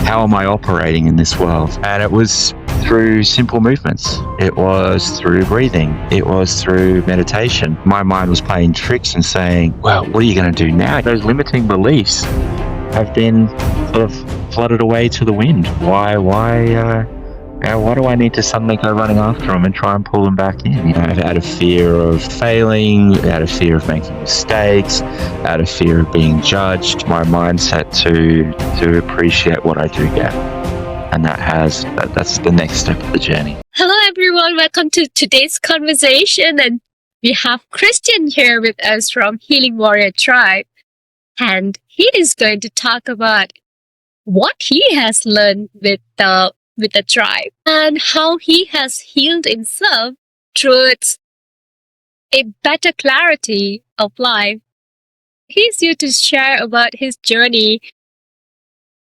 how am I operating in this world? And it was through simple movements. It was through breathing. It was through meditation. My mind was playing tricks and saying, well, what are you going to do now? Those limiting beliefs have been sort of flooded away to the wind. Why do I need to suddenly go running after them and try and pull them back in? Out of fear of failing, out of fear of making mistakes, out of fear of being judged, my mindset to appreciate what I do get. And that's the next step of the journey. Hello everyone, welcome to today's conversation. And we have Christian here with us from Healing Warrior Tribe. And he is going to talk about what he has learned with the tribe and how he has healed himself towards a better clarity of life. He's here to share about his journey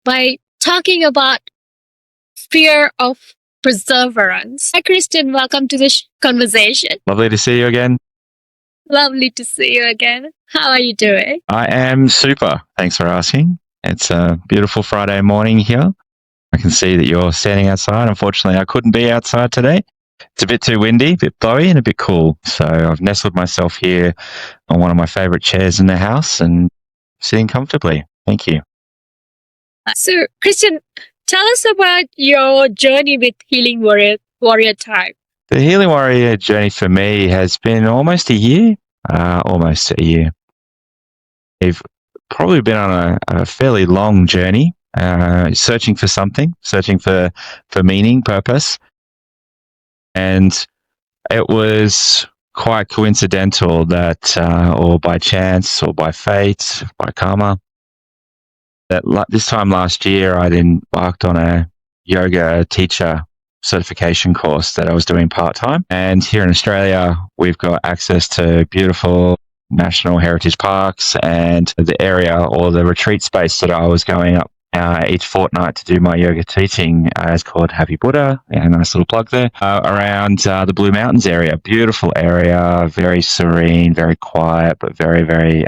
by talking about fear of perseverance. Hi Christian, welcome to this conversation. Lovely to see you again. Lovely to see you again. How are you doing? I am super. Thanks for asking. It's a beautiful Friday morning here. I can see that you're standing outside. Unfortunately, I couldn't be outside today. It's a bit too windy, a bit blowy, and a bit cool. So I've nestled myself here on one of my favorite chairs in the house and sitting comfortably. Thank you. So, Christian, tell us about your journey with Healing Warrior Tribe. The Healing Warrior journey for me has been almost a year. We've probably been on a fairly long journey, searching for something, searching for meaning, purpose. And it was quite coincidental that, or by chance, or by fate, by karma, that this time last year I'd embarked on a yoga teacher certification course that I was doing part-time. And here in Australia, we've got access to beautiful national heritage parks, and the area or the retreat space that I was going up each fortnight to do my yoga teaching is called Happy Buddha, a nice little plug there, around the Blue Mountains area. Beautiful area, very serene, very quiet, but very, very,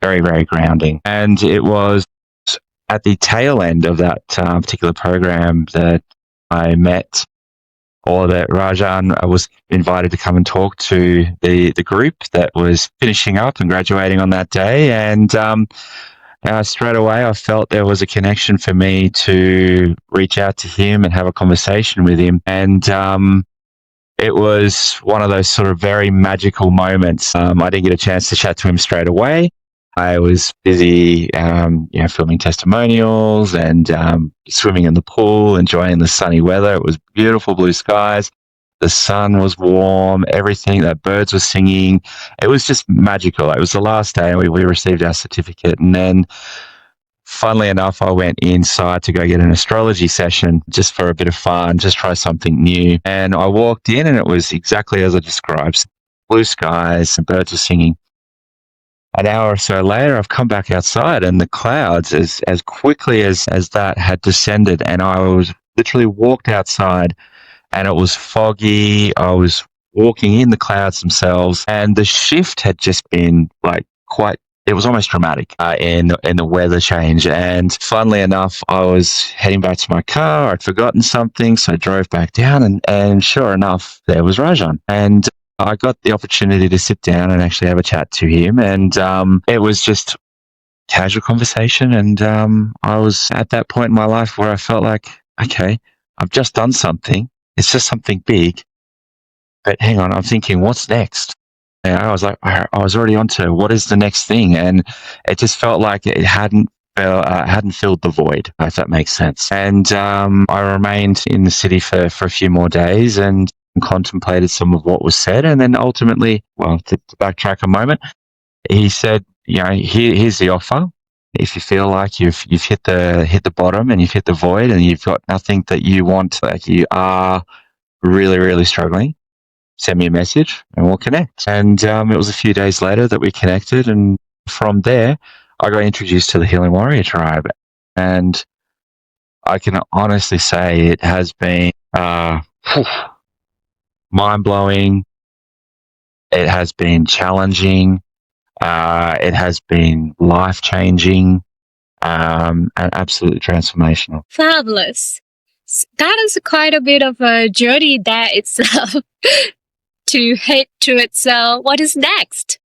very, very grounding. And it was at the tail end of that particular program that I met, or that Rajan was invited to come and talk to the group that was finishing up and graduating on that day. And straight away, I felt there was a connection for me to reach out to him and have a conversation with him. And it was one of those sort of very magical moments. I didn't get a chance to chat to him straight away. I was busy, filming testimonials and swimming in the pool, enjoying the sunny weather. It was beautiful blue skies. The sun was warm, everything, the birds were singing. It was just magical. It was the last day and we received our certificate. And then, funnily enough, I went inside to go get an astrology session just for a bit of fun, just try something new. And I walked in and it was exactly as I described. Blue skies and birds were singing. An hour or so later, I've come back outside and the clouds, as quickly as that had descended, and I was literally walked outside and it was foggy. I was walking in the clouds themselves, and the shift had just been it was almost dramatic in the weather change. And funnily enough, I was heading back to my car. I'd forgotten something, so I drove back down, and sure enough, there was Rajan. And I got the opportunity to sit down and actually have a chat to him, and it was just casual conversation. And I was at that point in my life where I felt like, okay, I've just done something. It's just something big, but hang on, I'm thinking, what's next? And I was like, I was already onto what is the next thing, and it just felt like it hadn't filled the void, if that makes sense. And I remained in the city for a few more days and contemplated some of what was said, and then ultimately, to backtrack a moment, he said, here's the offer. If you feel like you've hit the bottom and you've hit the void and you've got nothing that you want, like you are really, really struggling, send me a message and we'll connect. And it was a few days later that we connected, and from there, I got introduced to the Healing Warrior Tribe, and I can honestly say it has been mind-blowing. It has been challenging. It has been life-changing. and absolutely transformational. Fabulous. That is quite a bit of a journey there itself to head towards what is next.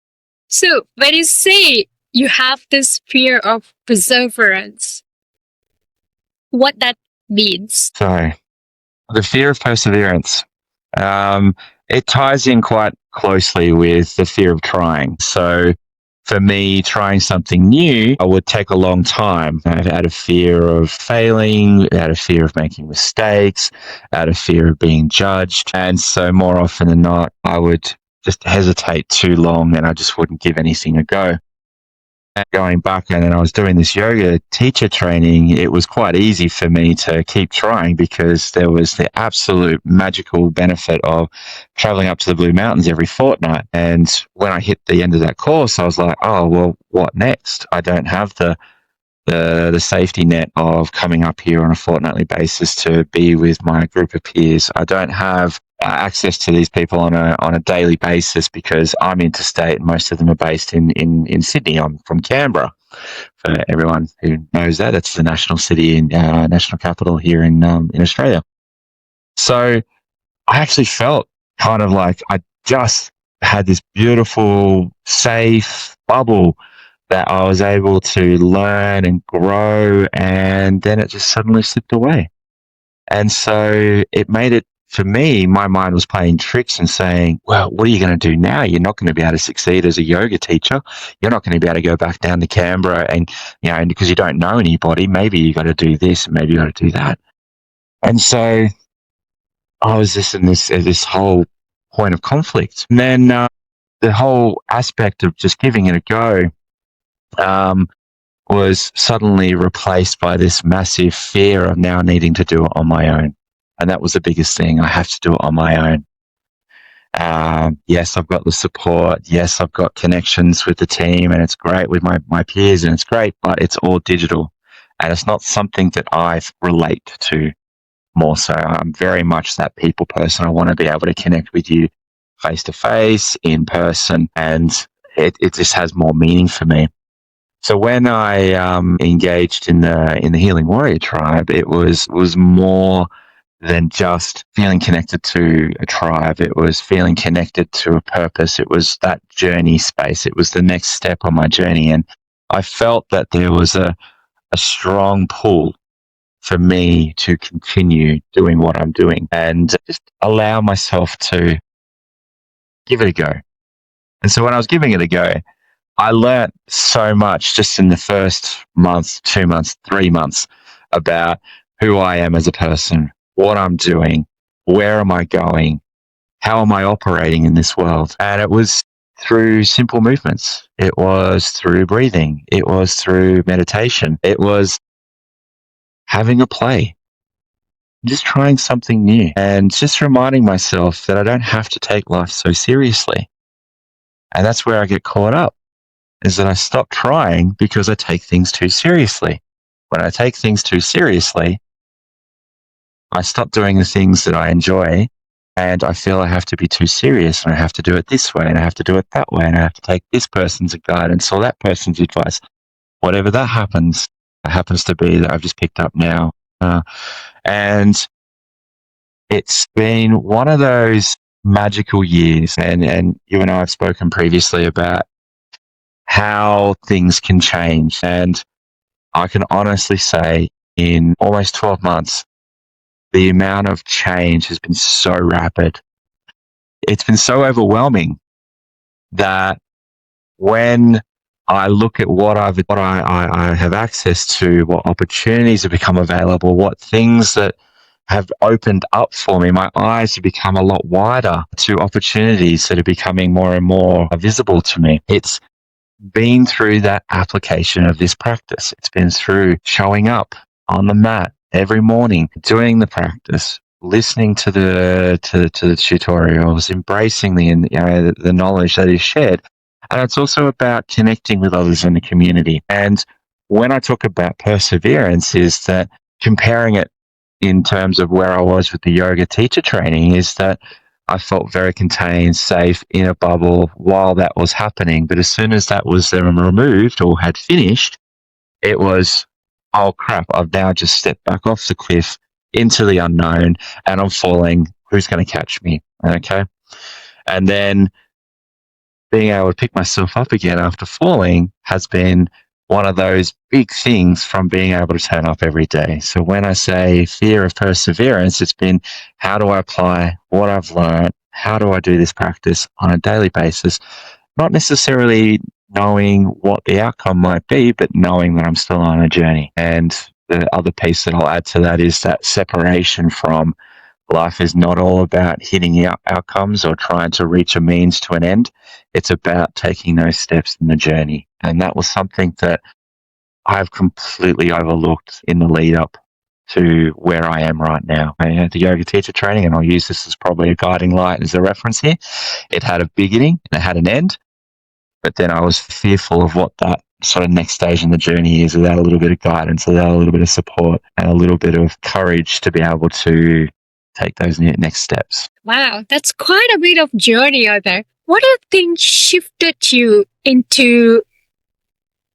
So when you say you have this fear of perseverance, what that means? So the fear of perseverance, it ties in quite closely with the fear of trying. So for me, trying something new would take a long time out of fear of failing, out of fear of making mistakes, out of fear of being judged. And so more often than not, I would just hesitate too long and I just wouldn't give anything a go. And going back and then I was doing this yoga teacher training, it was quite easy for me to keep trying because there was the absolute magical benefit of traveling up to the Blue Mountains every fortnight. And when I hit the end of that course, I was like, oh, well, what next? I don't have the safety net of coming up here on a fortnightly basis to be with my group of peers. I don't have access to these people on a daily basis because I'm interstate and most of them are based in Sydney. I'm from Canberra. For everyone who knows that, it's the national city and national capital here in Australia. So I actually felt kind of like I just had this beautiful, safe bubble that I was able to learn and grow, and then it just suddenly slipped away. And so it made it, for me, my mind was playing tricks and saying, well, what are you going to do now? You're not going to be able to succeed as a yoga teacher. You're not going to be able to go back down to Canberra and, and because you don't know anybody, maybe you got to do this and maybe you got to do that. And so I was just in this whole point of conflict. And then the whole aspect of just giving it a go was suddenly replaced by this massive fear of now needing to do it on my own. And that was the biggest thing. I have to do it on my own. Yes, I've got the support. Yes, I've got connections with the team and it's great with my peers and it's great, but it's all digital. And it's not something that I relate to more so. I'm very much that people person. I want to be able to connect with you face to face, in person, and it just has more meaning for me. So when I engaged in the Healing Warrior Tribe, it was more than just feeling connected to a tribe. It was feeling connected to a purpose. It was that journey space. It was the next step on my journey, and I felt that there was a strong pull for me to continue doing what I'm doing and just allow myself to give it a go. And so when I was giving it a go, I learnt so much just in the first month, 2 months, 3 months about who I am as a person, what I'm doing, where am I going, how am I operating in this world. And it was through simple movements. It was through breathing. It was through meditation. It was having a play, just trying something new and just reminding myself that I don't have to take life so seriously. And that's where I get caught up, is that I stop trying because I take things too seriously. When I take things too seriously, I stop doing the things that I enjoy and I feel I have to be too serious and I have to do it this way and I have to do it that way and I have to take this person's guidance or that person's advice. Whatever that happens, it happens to be that I've just picked up now. And it's been one of those magical years. And you and I have spoken previously about how things can change. And I can honestly say in almost 12 months, the amount of change has been so rapid. It's been so overwhelming that when I look at what I have access to, what opportunities have become available, what things that have opened up for me, my eyes have become a lot wider to opportunities that are becoming more and more visible to me. It's been through that application of this practice. It's been through showing up on the mat every morning, doing the practice, listening to the tutorials, embracing the knowledge that is shared. And it's also about connecting with others in the community. And when I talk about perseverance, is that comparing it in terms of where I was with the yoga teacher training, is that I felt very contained, safe, in a bubble while that was happening. But as soon as that was removed or had finished, it was, oh crap, I've now just stepped back off the cliff into the unknown and I'm falling. Who's going to catch me? Okay. And then being able to pick myself up again after falling has been one of those big things from being able to turn up every day. So when I say fear of perseverance, it's been how do I apply what I've learned? How do I do this practice on a daily basis? Not necessarily knowing what the outcome might be, but knowing that I'm still on a journey. And the other piece that I'll add to that is that separation from life is not all about hitting outcomes or trying to reach a means to an end. It's about taking those steps in the journey. And that was something that I've completely overlooked in the lead up to where I am right now. I had the yoga teacher training, and I'll use this as probably a guiding light as a reference here. It had a beginning and it had an end, but then I was fearful of what that sort of next stage in the journey is without a little bit of guidance, without a little bit of support and a little bit of courage to be able to take those next steps. Wow, that's quite a bit of journey out there. What do you think shifted you into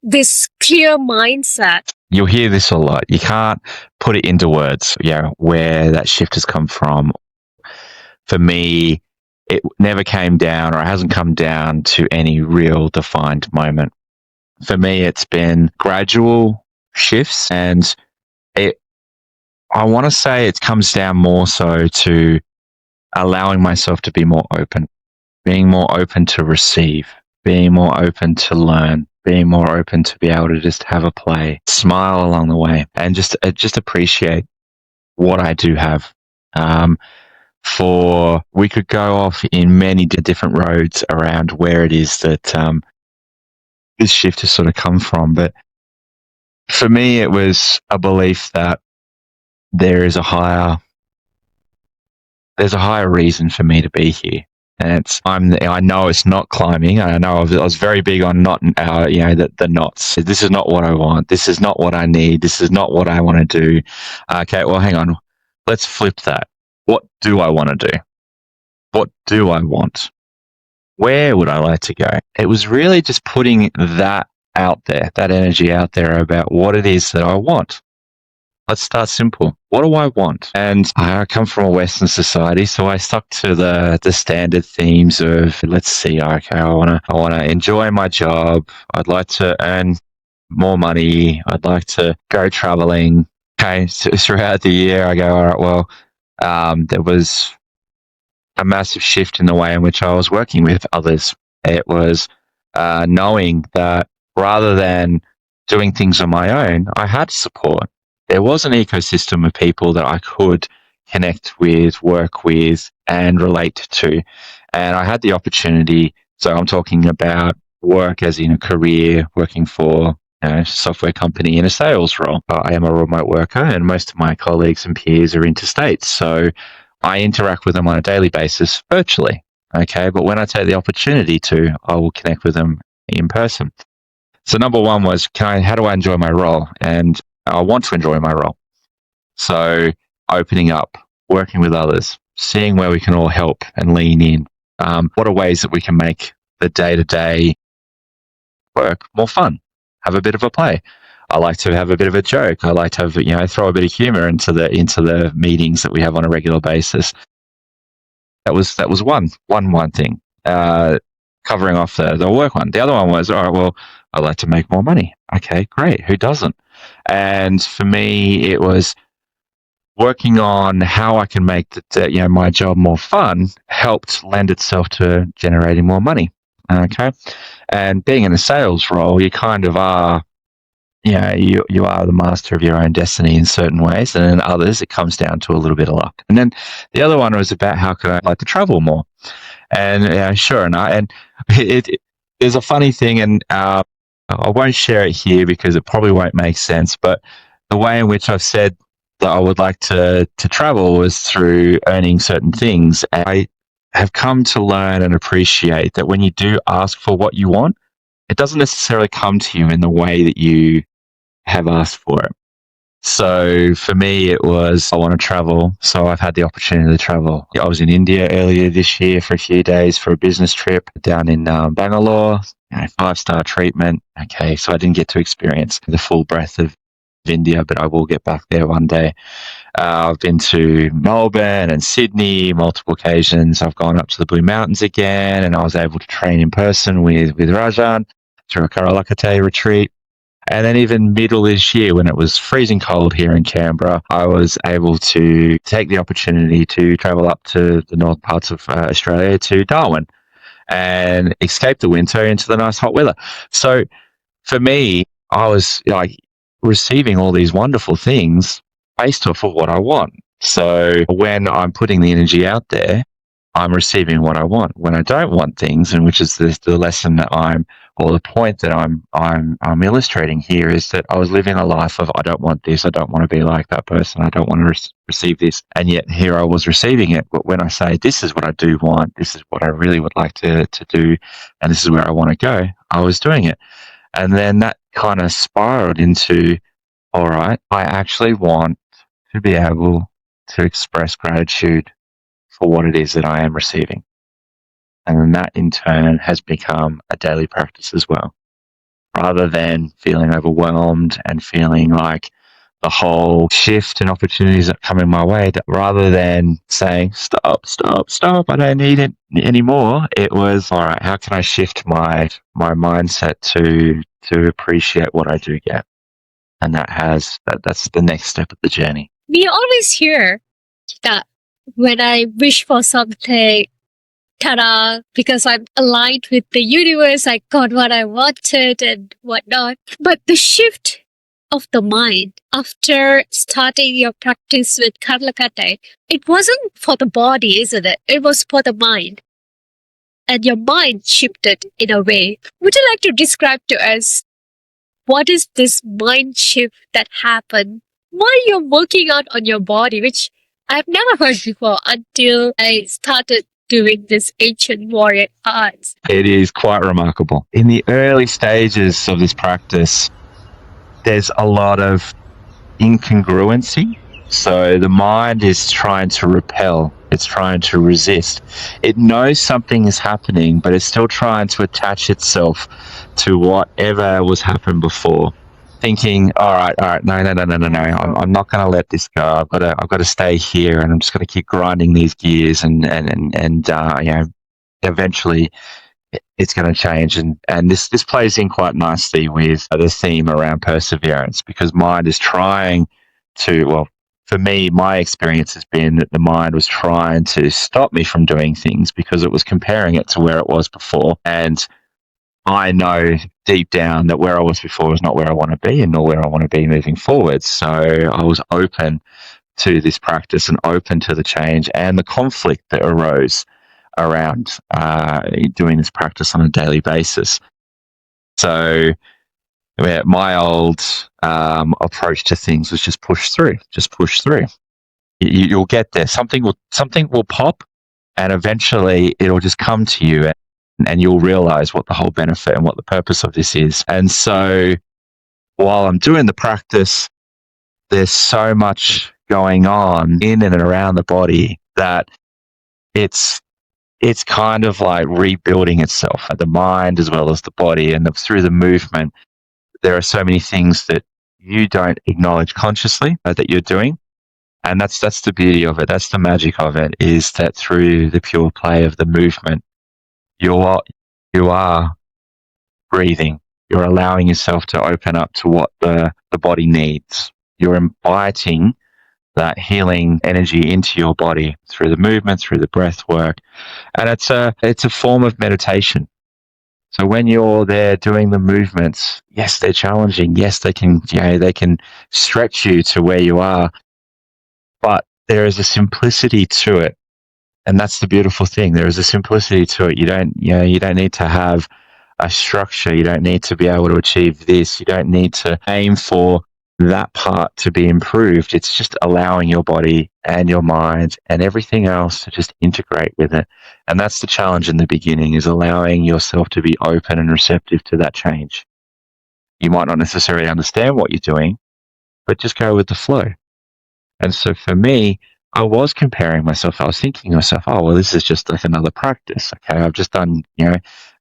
this clear mindset? You'll hear this a lot. You can't put it into words, where that shift has come from. For me, it never came down, or it hasn't come down to any real defined moment. For me, it's been gradual shifts, and I want to say it comes down more so to allowing myself to be more open, being more open to receive, being more open to learn, being more open to be able to just have a play, smile along the way, and just appreciate what I do have. We could go off in many different roads around where it is that this shift has sort of come from. But for me, it was a belief that there's a higher reason for me to be here. And I know it's not climbing. I know I was very big on not, the knots. This is not what I want. This is not what I need. This is not what I want to do. Okay, well, hang on. Let's flip that. What do I want to do? What do I want? Where would I like to go? It was really just putting that out there, that energy out there about what it is that I want. Let's start simple. What do I want? And I come from a Western society, so I stuck to the standard themes of, let's see, okay, I want to enjoy my job. I'd like to earn more money. I'd like to go traveling. Okay, so throughout the year, I go, all right, well, there was a massive shift in the way in which I was working with others. It was knowing that rather than doing things on my own, I had support. There was an ecosystem of people that I could connect with, work with, and relate to. And I had the opportunity. So I'm talking about work as in a career, working for a software company in a sales role. I am a remote worker, and most of my colleagues and peers are interstate. So I interact with them on a daily basis virtually. Okay. But when I take the opportunity to, I will connect with them in person. So number one was, how do I enjoy my role? And I want to enjoy my role. So opening up, working with others, seeing where we can all help and lean in. What are ways that we can make the day-to-day work more fun? Have a bit of a play. I like to have a bit of a joke. I like to have, throw a bit of humor into the meetings that we have on a regular basis. That was one thing. Covering off the work one. The other one was, all right, well, I'd like to make more money. Okay, great. Who doesn't? And for me, it was working on how I can make my job more fun helped lend itself to generating more money. Okay. And being in a sales role, you kind of are, you are the master of your own destiny in certain ways. And in others, it comes down to a little bit of luck. And then the other one was about how could I like to travel more? And sure enough, and there's a funny thing, and I won't share it here because it probably won't make sense, but the way in which I've said that I would like to travel was through earning certain things. And I have come to learn and appreciate that when you do ask for what you want, it doesn't necessarily come to you in the way that you have asked for it. So for me, it was I want to travel. So I've had the opportunity to travel. I was in India earlier this year for a few days for a business trip down in Bangalore. 5-star treatment. Okay, so I didn't get to experience the full breadth of India, but I will get back there one day. I've been to Melbourne and Sydney multiple occasions. I've gone up to the Blue Mountains again, and I was able to train in person with Rajan through a Karalakate retreat. And then even middle this year, when it was freezing cold here in Canberra, I was able to take the opportunity to travel up to the north parts of Australia to Darwin and escape the winter into the nice hot weather. So for me, I was like receiving all these wonderful things based off of what I want. So when I'm putting the energy out there, I'm receiving what I want. When I don't want things, and which is the lesson that or the point that I'm illustrating here, is that I was living a life of I don't want this, I don't want to be like that person, I don't want to receive this, and yet here I was receiving it. But when I say this is what I do want, this is what I really would like to do, and this is where I want to go, I was doing it. And then that kind of spiraled into, all right, I actually want to be able to express gratitude for what it is that I am receiving. And then that in turn has become a daily practice as well. Rather than feeling overwhelmed and feeling like the whole shift and opportunities that come in my way, rather than saying, stop, I don't need it anymore, it was, all right, how can I shift my mindset to appreciate what I do get? And that's the next step of the journey. We always hear that when I wish for something, ta-da, because I'm aligned with the universe, I got what I wanted and whatnot. But the shift of the mind after starting your practice with Karlakate, it wasn't for the body, isn't it? It was for the mind. And your mind shifted in a way. Would you like to describe to us what is this mind shift that happened while you're working out on your body, which I've never heard before until I started doing this ancient warrior arts? It is quite remarkable. In the early stages of this practice, there's a lot of incongruency. So the mind is trying to repel, it's trying to resist. It knows something is happening, but it's still trying to attach itself to whatever was happened before. Thinking, all right, no. I'm not going to let this go. I've got to stay here, and I'm just going to keep grinding these gears, and eventually it's going to change. And this plays in quite nicely with the theme around perseverance, because mind is trying to, well, for me, my experience has been that the mind was trying to stop me from doing things because it was comparing it to where it was before. And I know deep down that where I was before is not where I want to be, and nor where I want to be moving forward. So I was open to this practice and open to the change and the conflict that arose around doing this practice on a daily basis. So my old approach to things was just push through. You'll get there. Something will pop, and eventually it'll just come to you, and you'll realize what the whole benefit and what the purpose of this is. And so while I'm doing the practice, there's so much going on in and around the body that it's kind of like rebuilding itself, the mind as well as the body. And through the movement, there are so many things that you don't acknowledge consciously that you're doing. And that's the beauty of it. That's the magic of it, is that through the pure play of the movement, you are breathing. You're allowing yourself to open up to what the body needs. You're inviting that healing energy into your body through the movement, through the breath work. And it's a form of meditation. So when you're there doing the movements, yes, they're challenging. Yes, they can stretch you to where you are, but there is a simplicity to it. And that's the beautiful thing. There is a simplicity to it. You don't need to have a structure. You don't need to be able to achieve this. You don't need to aim for that part to be improved. It's just allowing your body and your mind and everything else to just integrate with it. And that's the challenge in the beginning, is allowing yourself to be open and receptive to that change. You might not necessarily understand what you're doing, but just go with the flow. And so for me, I was comparing myself. I was thinking to myself, oh, well, this is just like another practice. Okay, I've just done,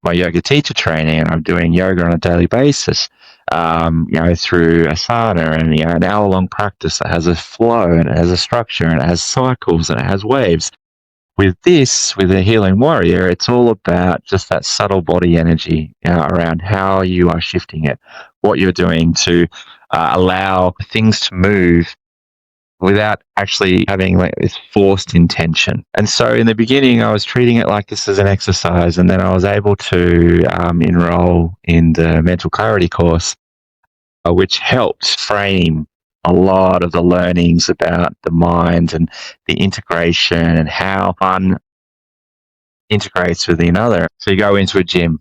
my yoga teacher training, and I'm doing yoga on a daily basis, through asana, and, an hour-long practice that has a flow, and it has a structure, and it has cycles, and it has waves. With this, with a healing warrior, it's all about just that subtle body energy around how you are shifting it, what you're doing to allow things to move without actually having like this forced intention. And so in the beginning, I was treating it like this as an exercise, and then I was able to enroll in the mental clarity course, which helped frame a lot of the learnings about the mind and the integration and how one integrates with another. So you go into a gym,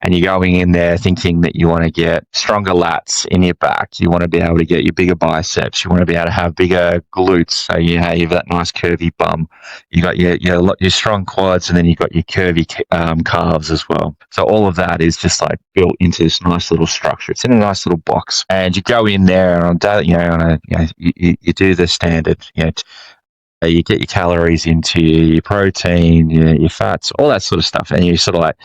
and you're going in there thinking that you want to get stronger lats in your back. You want to be able to get your bigger biceps. You want to be able to have bigger glutes. So you have that nice curvy bum. You got your strong quads, and then you got your curvy calves as well. So all of that is just like built into this nice little structure. It's in a nice little box, and you go in there and you do the standard, you get your calories into your protein, your fats, all that sort of stuff, and you sort of like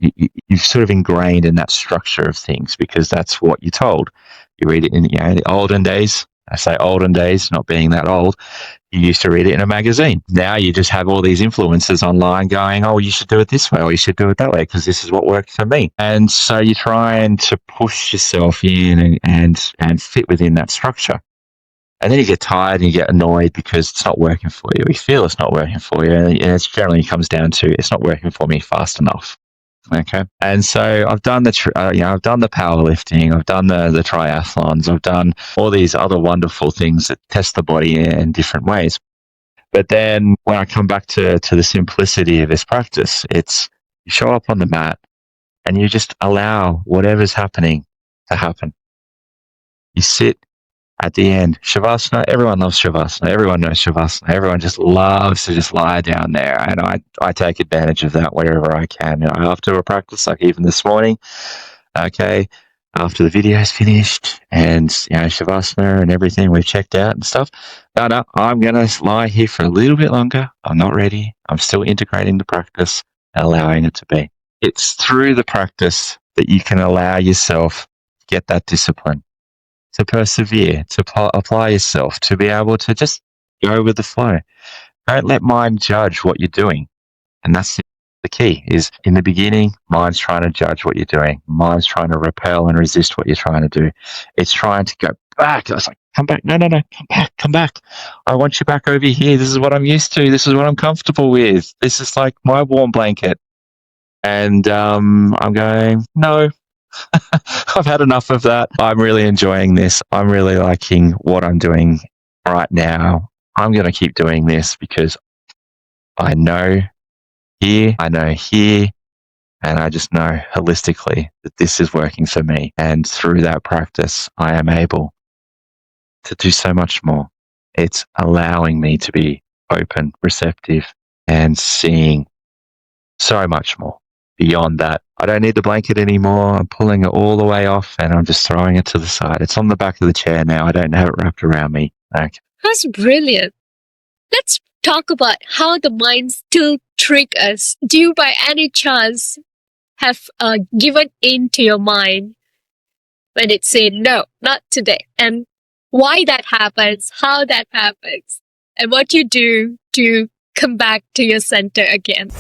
you've sort of ingrained in that structure of things because that's what you're told. You read it in the olden days. I say olden days, not being that old. You used to read it in a magazine. Now you just have all these influencers online going, oh, you should do it this way, or you should do it that way because this is what worked for me. And so you're trying to push yourself in and fit within that structure. And then you get tired and you get annoyed because it's not working for you. You feel it's not working for you. And it generally comes down to it's not working for me fast enough. Okay. And so I've done I've done the powerlifting, I've done the triathlons, I've done all these other wonderful things that test the body in different ways. But then when I come back to the simplicity of this practice, it's you show up on the mat and you just allow whatever's happening to happen. You sit at the end. Shavasana, everyone loves Shavasana. Everyone knows Shavasana. Everyone just loves to just lie down there. And I take advantage of that wherever I can. After a practice, like even this morning, okay, after the video's finished and, Shavasana and everything, we've checked out and stuff. No, I'm going to lie here for a little bit longer. I'm not ready. I'm still integrating the practice and allowing it to be. It's through the practice that you can allow yourself to get that discipline, to persevere, to apply yourself, to be able to just go with the flow. Don't let mind judge what you're doing. And that's the key is in the beginning, mind's trying to judge what you're doing. Mind's trying to repel and resist what you're trying to do. It's trying to go back. It's like, come back. No, come back. I want you back over here. This is what I'm used to. This is what I'm comfortable with. This is like my warm blanket. And I'm going, no, I've had enough of that. I'm really enjoying this. I'm really liking what I'm doing right now. I'm going to keep doing this because I know here, and I just know holistically that this is working for me. And through that practice, I am able to do so much more. It's allowing me to be open, receptive, and seeing so much more. Beyond that, I don't need the blanket anymore. I'm pulling it all the way off and I'm just throwing it to the side. It's on the back of the chair now. I don't have it wrapped around me. Okay. That's brilliant. Let's talk about how the mind still trick us. Do you by any chance have given in to your mind when it said, no, not today? And why that happens, how that happens, and what you do to come back to your center again?